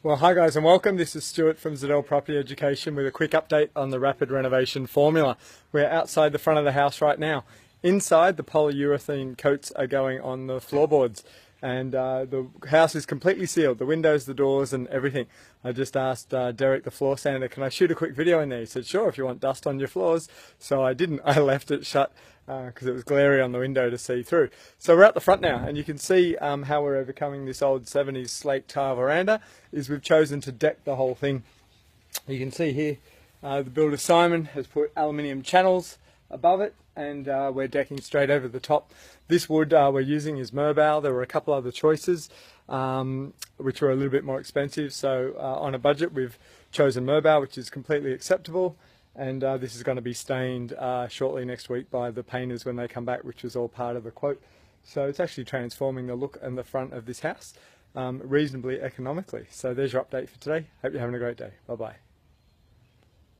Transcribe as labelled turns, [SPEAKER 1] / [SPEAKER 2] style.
[SPEAKER 1] Well, hi guys and welcome. This is Stuart from Zadel Property Education with a quick update on the rapid renovation formula. We're outside the front of the house right now. Inside, the polyurethane coats are going on the floorboards and the house is completely sealed, the windows, the doors and everything. I just asked Derek, the floor sander, can I shoot a quick video in there? He said, sure, if you want dust on your floors. So I didn't. I left it shut because it was glary on the window to see through. So we're at the front now and you can see how we're overcoming this old 70s slate tile veranda is we've chosen to deck the whole thing. You can see here the builder Simon has put aluminium channels above it and we're decking straight over the top. This wood we're using is Merbau. There were a couple other choices which were a little bit more expensive, so on a budget we've chosen Merbau, which is completely acceptable, and this is going to be stained shortly next week by the painters when they come back, which was all part of the quote. So it's actually transforming the look and the front of this house reasonably economically. So there's your update for today. Hope you're having a great day. Bye bye.